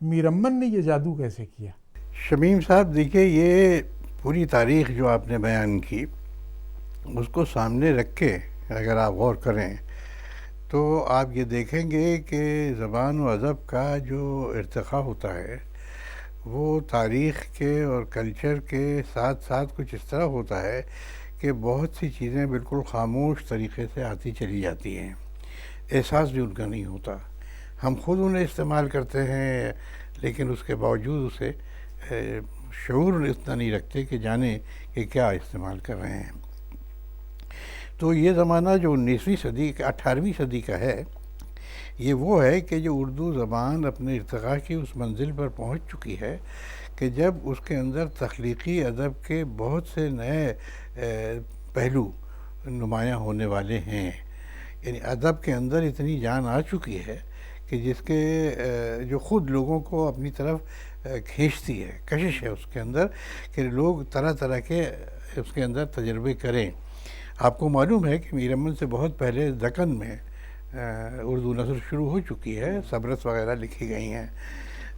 میر امن نے یہ جادو کیسے کیا؟ شمیم صاحب دیکھیے، یہ پوری تاریخ جو آپ نے بیان کی اس کو سامنے رکھ کے اگر آپ غور کریں تو آپ یہ دیکھیں گے کہ زبان و ادب کا جو ارتقاء ہوتا ہے وہ تاریخ کے اور کلچر کے ساتھ ساتھ کچھ اس طرح ہوتا ہے کہ بہت سی چیزیں بالکل خاموش طریقے سے آتی چلی جاتی ہیں، احساس بھی ان کا نہیں ہوتا. ہم خود انہیں استعمال کرتے ہیں لیکن اس کے باوجود اسے شعور اتنا نہیں رکھتے کہ جانیں کہ کیا استعمال کر رہے ہیں. تو یہ زمانہ جو 19ویں صدی کا 18ویں صدی کا ہے، یہ وہ ہے کہ جو اردو زبان اپنے ارتقاء کی اس منزل پر پہنچ چکی ہے کہ جب اس کے اندر تخلیقی ادب کے بہت سے نئے پہلو نمایاں ہونے والے ہیں. یعنی ادب کے اندر اتنی جان آ چکی ہے کہ جس کے جو خود لوگوں کو اپنی طرف کھینچتی ہے، کشش ہے اس کے اندر کہ لوگ طرح طرح کے اس کے اندر تجربے کریں. آپ کو معلوم ہے کہ میر امن سے بہت پہلے دکن میں اردو نثر شروع ہو چکی ہے، صبرس وغیرہ لکھی گئی ہیں.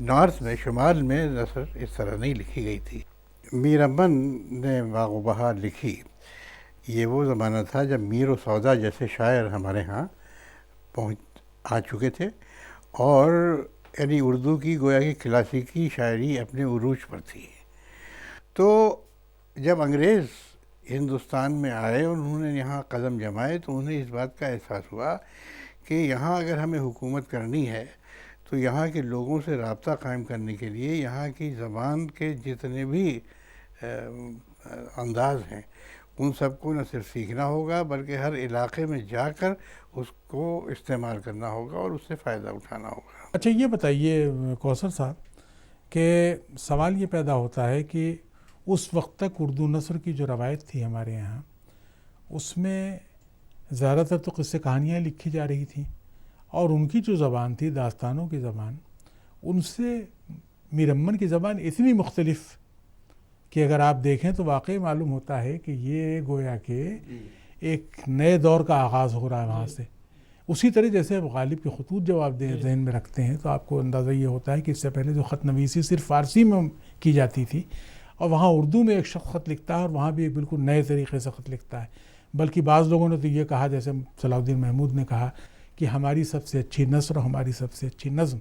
نارتھ میں، شمال میں نثر اس طرح نہیں لکھی گئی تھی. میر امن نے باغ و بہار لکھی، یہ وہ زمانہ تھا جب میر و سودا جیسے شاعر ہمارے ہاں آ چکے تھے اور یعنی اردو کی گویا کہ کلاسیکی شاعری اپنے عروج پر تھی. تو جب انگریز ہندوستان میں آئے اور انہوں نے یہاں قدم جمائے تو انہیں اس بات کا احساس ہوا کہ یہاں اگر ہمیں حکومت کرنی ہے تو یہاں کے لوگوں سے رابطہ قائم کرنے کے لیے یہاں کی زبان کے جتنے بھی انداز ہیں ان سب کو نہ صرف سیکھنا ہوگا بلکہ ہر علاقے میں جا کر اس کو استعمال کرنا ہوگا اور اس سے فائدہ اٹھانا ہوگا. اچھا یہ بتائیے کوثر صاحب کہ سوال یہ پیدا ہوتا ہے کہ اس وقت تک اردو نثر کی جو روایت تھی ہمارے یہاں اس میں زیادہ تر تو قصے کہانیاں لکھی جا رہی تھیں اور ان کی جو زبان تھی داستانوں کی زبان، ان سے میر امن کی زبان اتنی مختلف کہ اگر آپ دیکھیں تو واقعی معلوم ہوتا ہے کہ یہ گویا کہ ایک نئے دور کا آغاز ہو رہا ہے وہاں سے. اسی طرح جیسے اب غالب کے خطوط جب آپ ذہن میں رکھتے ہیں تو آپ کو اندازہ یہ ہوتا ہے کہ اس سے پہلے جو خط نویسی صرف فارسی میں کی جاتی تھی اور وہاں اردو میں ایک شخص خط لکھتا ہے اور وہاں بھی ایک بالکل نئے طریقے سے خط لکھتا ہے. بلکہ بعض لوگوں نے تو یہ کہا، جیسے صلاح الدین محمود نے کہا کہ ہماری سب سے اچھی نثر اور ہماری سب سے اچھی نظم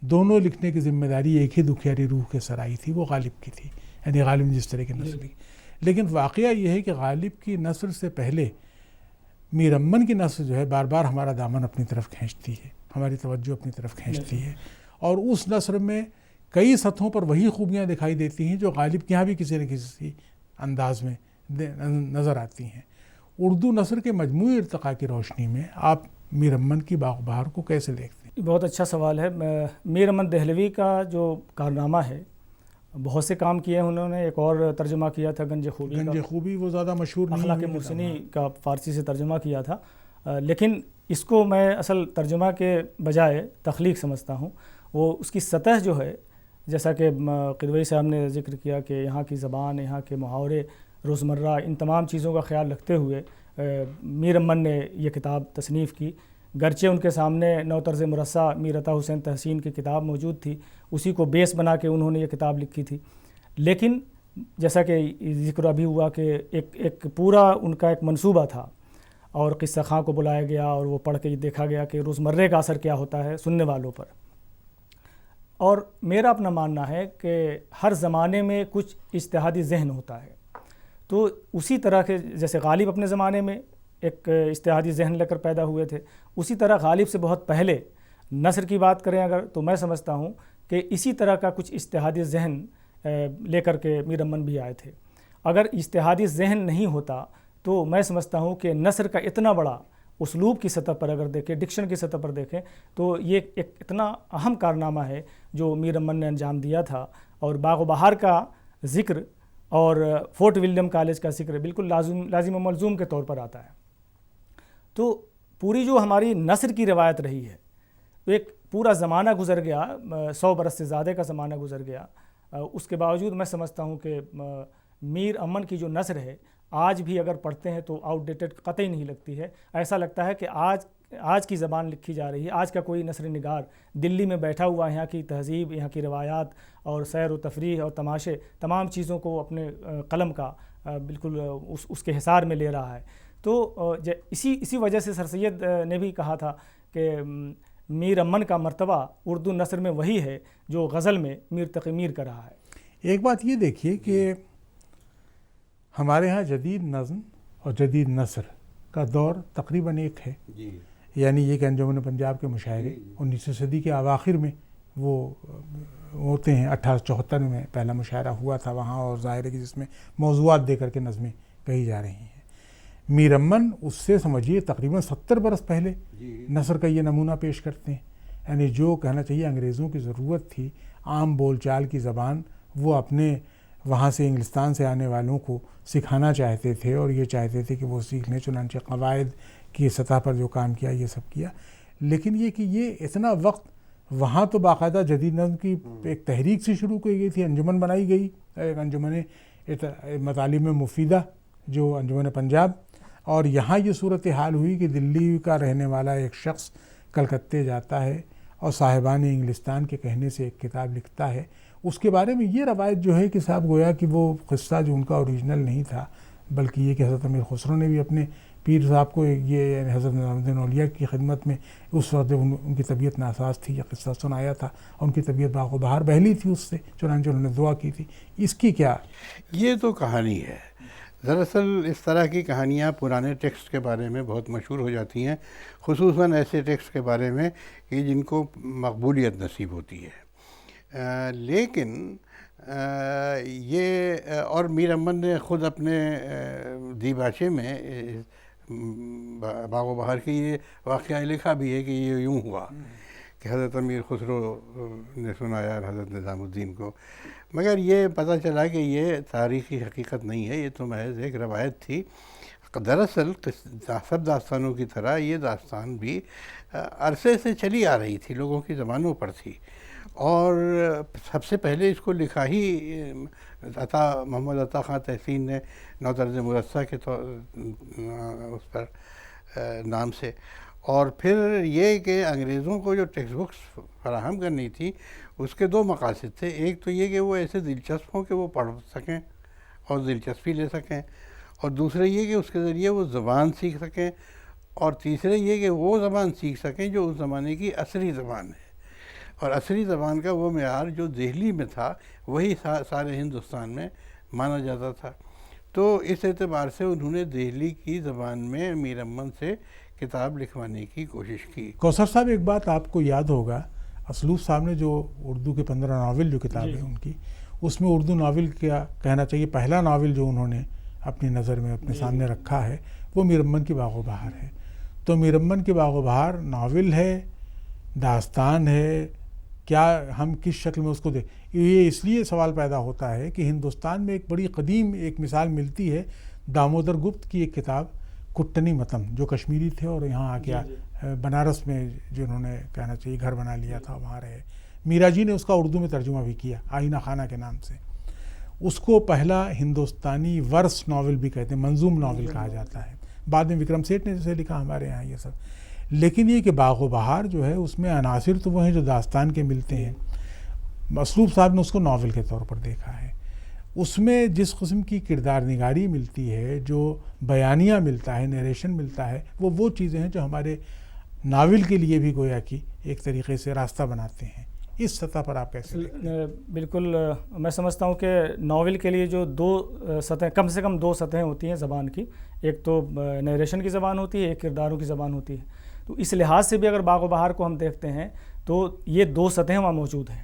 دونوں لکھنے کی ذمہ داری ایک ہی دکھیاری روح کے سر آئی تھی، وہ غالب کی تھی. یعنی غالب نے جس طرح کی نثر لکھی. لیکن واقعہ یہ ہے کہ غالب کی نثر سے پہلے میر امن کی نثر جو ہے بار بار ہمارا دامن اپنی طرف کھینچتی ہے، ہماری توجہ اپنی طرف کھینچتی ہے اور اس نثر میں کئی سطحوں پر وہی خوبیاں دکھائی دیتی ہیں جو غالب کے یہاں بھی کسی نہ کسی انداز میں نظر آتی ہیں. اردو نثر کے مجموعی ارتقاء کی روشنی میں آپ میر امن کی باغ و بہار کو کیسے دیکھتے ہیں؟ بہت اچھا سوال ہے. میر امن دہلوی کا جو کارنامہ ہے، بہت سے کام کیے ہیں انہوں نے. ایک اور ترجمہ کیا تھا گنج خوبی، وہ زیادہ مشہور نہیں، اخلاق محسنی کا فارسی سے ترجمہ کیا تھا. لیکن اس کو میں اصل ترجمہ کے بجائے تخلیق سمجھتا ہوں. وہ اس کی سطح جو ہے، جیسا کہ قدوئی صاحب نے ذکر کیا کہ یہاں کی زبان، یہاں کے محاورے، روزمرہ، ان تمام چیزوں کا خیال رکھتے ہوئے میر امن نے یہ کتاب تصنیف کی. گرچہ ان کے سامنے نو طرز مرصع میر عطا حسین تحسین کی کتاب موجود تھی، اسی کو بیس بنا کے انہوں نے یہ کتاب لکھی تھی. لیکن جیسا کہ ذکر ابھی ہوا کہ ایک پورا ان کا ایک منصوبہ تھا اور قصہ خاں کو بلایا گیا اور وہ پڑھ کے دیکھا گیا کہ روزمرہ کا اثر کیا ہوتا ہے سننے والوں پر. اور میرا اپنا ماننا ہے کہ ہر زمانے میں کچھ اجتہادی ذہن ہوتا ہے. تو اسی طرح کے جیسے غالب اپنے زمانے میں ایک اجتہادی ذہن لے کر پیدا ہوئے تھے، اسی طرح غالب سے بہت پہلے نثر کی بات کریں اگر تو میں سمجھتا ہوں کہ اسی طرح کا کچھ اجتہادی ذہن لے کر کے میر امن بھی آئے تھے. اگر اجتہادی ذہن نہیں ہوتا تو میں سمجھتا ہوں کہ نثر کا اتنا بڑا اسلوب کی سطح پر اگر دیکھیں، ڈکشن کی سطح پر دیکھیں تو یہ ایک اتنا اہم کارنامہ ہے جو میر امن نے انجام دیا تھا. اور باغ و بہار کا ذکر اور فورٹ ولیم کالج کا ذکر بالکل لازم و ملزوم کے طور پر آتا ہے. تو پوری جو ہماری نثر کی روایت رہی ہے، ایک پورا زمانہ گزر گیا، 100 برس سے زیادہ کا زمانہ گزر گیا. اس کے باوجود میں سمجھتا ہوں کہ میر امن کی جو نثر ہے آج بھی اگر پڑھتے ہیں تو آؤٹ ڈیٹڈ قطعی نہیں لگتی ہے. ایسا لگتا ہے کہ آج آج کی زبان لکھی جا رہی ہے. آج کا کوئی نثر نگار دلی میں بیٹھا ہوا یہاں کی تہذیب، یہاں کی روایات اور سیر و تفریح اور تماشے، تمام چیزوں کو اپنے قلم کا بالکل اس کے حصار میں لے رہا ہے. تو اسی وجہ سے سر سید نے بھی کہا تھا کہ میر امن کا مرتبہ اردو نثر میں وہی ہے جو غزل میں میر تقی میر کا رہا ہے. ایک بات یہ دیکھیے کہ ہمارے ہاں جدید نظم اور جدید نثر کا دور تقریباً ایک ہے. یعنی یہ کہ انجمن پنجاب کے مشاعرے 19ویں صدی کے اواخر میں وہ ہوتے ہیں. 1874 میں پہلا مشاعرہ ہوا تھا وہاں، اور ظاہر ہے کہ جس میں موضوعات دے کر کے نظمیں کہی جا رہی ہیں. میر امن اس سے سمجھیے تقریباً 70 برس پہلے نثر کا یہ نمونہ پیش کرتے ہیں. یعنی جو کہنا چاہیے انگریزوں کی ضرورت تھی عام بول چال کی زبان، وہ اپنے وہاں سے انگلستان سے آنے والوں کو سکھانا چاہتے تھے، اور یہ چاہتے تھے کہ وہ سیکھ لیں. چنانچہ قواعد کی سطح پر جو کام کیا یہ سب کیا. لیکن یہ کہ یہ اتنا وقت وہاں تو باقاعدہ جدید نظم کی ایک تحریک سے شروع کی گئی تھی، انجمن بنائی گئی، ایک انجمن مطالب مفیدہ جو انجمن پنجاب. اور یہاں یہ صورتحال ہوئی کہ دلی کا رہنے والا ایک شخص کلکتے جاتا ہے اور صاحبان انگلستان کے کہنے سے ایک کتاب لکھتا ہے. اس کے بارے میں یہ روایت جو ہے کہ صاحب گویا کہ وہ قصہ جو ان کا اوریجنل نہیں تھا، بلکہ یہ کہ حضرت امیر خسرو نے بھی اپنے پیر صاحب کو یہ حضرت نظام الدین اولیاء کی خدمت میں اس وقت ان کی طبیعت ناساز تھی، یہ قصہ سنایا تھا، اور ان کی طبیعت باغ و بہار بہلی تھی اس سے، چنانچہ انہوں نے دعا کی تھی. اس کی کیا؟ یہ تو کہانی ہے. دراصل اس طرح کی کہانیاں پرانے ٹیکسٹ کے بارے میں بہت مشہور ہو جاتی ہیں، خصوصاً ایسے ٹیکسٹ کے بارے میں کہ جن کو مقبولیت نصیب ہوتی ہے. لیکن یہ اور میر امن نے خود اپنے دیباچے میں باغ و بہار کی یہ واقعہ لکھا بھی ہے کہ یہ یوں ہوا کہ حضرت امیر خسرو نے سنایا حضرت نظام الدین کو. مگر یہ پتہ چلا کہ یہ تاریخی حقیقت نہیں ہے، یہ تو محض ایک روایت تھی. دراصل سب داستانوں کی طرح یہ داستان بھی عرصے سے چلی آ رہی تھی، لوگوں کی زبانوں پر تھی، اور سب سے پہلے اس کو لکھا ہی محمد عطا خان تحسین نے نوطرز مرصع کے اس پر نام سے. اور پھر یہ کہ انگریزوں کو جو ٹیکسٹ بکس فراہم کرنی تھی اس کے دو مقاصد تھے. ایک تو یہ کہ وہ ایسے دلچسپ ہوں کہ وہ پڑھ سکیں اور دلچسپی لے سکیں، اور دوسرے یہ کہ اس کے ذریعے وہ زبان سیکھ سکیں، اور تیسرے یہ کہ وہ زبان سیکھ سکیں جو اس زمانے کی عصری زبان ہے. اور عصری زبان کا وہ معیار جو دہلی میں تھا وہی سارے ہندوستان میں مانا جاتا تھا. تو اس اعتبار سے انہوں نے دہلی کی زبان میں میر امن سے کتاب لکھوانے کی کوشش کی. کوثر صاحب ایک بات آپ کو یاد ہوگا، اسلوب صاحب نے جو اردو کے 15 ناول جو کتاب ہے ان کی، اس میں اردو ناول کیا کہنا چاہیے پہلا ناول جو انہوں نے اپنی نظر میں اپنے سامنے رکھا ہے وہ میر امن کی باغ و بہار ہے. تو میر امن کی باغ و بہار ناول ہے، داستان ہے، کیا ہم کس شکل میں اس کو یہ اس لیے سوال پیدا ہوتا ہے کہ ہندوستان میں ایک بڑی قدیم ایک مثال ملتی ہے دامودر گپت کی ایک کتاب کٹنی متم، جو کشمیری تھے اور یہاں آ کے بنارس میں جو انہوں نے کہنا چاہیے گھر بنا لیا تھا وہاں رہے. میرا جی نے اس کا اردو میں ترجمہ بھی کیا آئینہ خانہ کے نام سے. اس کو پہلا ہندوستانی ورس ناول بھی کہتے ہیں، منظوم ناول کہا جاتا ہے. بعد میں وکرم سیٹھ نے جسے لکھا ہمارے یہاں یہ سب. لیکن یہ کہ باغ و بہار جو ہے اس میں عناصر تو وہ ہیں جو داستان کے ملتے ہیں. اسلوب صاحب نے اس کو ناول کے طور پر دیکھا ہے. اس میں جس قسم کی کردار نگاری ملتی ہے، جو بیانیہ ملتا ہے، نیریشن ملتا ہے، وہ چیزیں ہیں جو ہمارے ناول کے لیے بھی گویا کہ ایک طریقے سے راستہ بناتے ہیں. اس سطح پر آپ کیسے دیکھتے ہیں؟ بالکل میں سمجھتا ہوں کہ ناول کے لیے جو دو سطح، کم سے کم 2 سطحیں ہوتی ہیں زبان کی. ایک تو نیریشن کی زبان ہوتی ہے، ایک کرداروں کی زبان ہوتی ہے. تو اس لحاظ سے بھی اگر باغ و بہار کو ہم دیکھتے ہیں تو یہ 2 سطحیں وہاں موجود ہیں.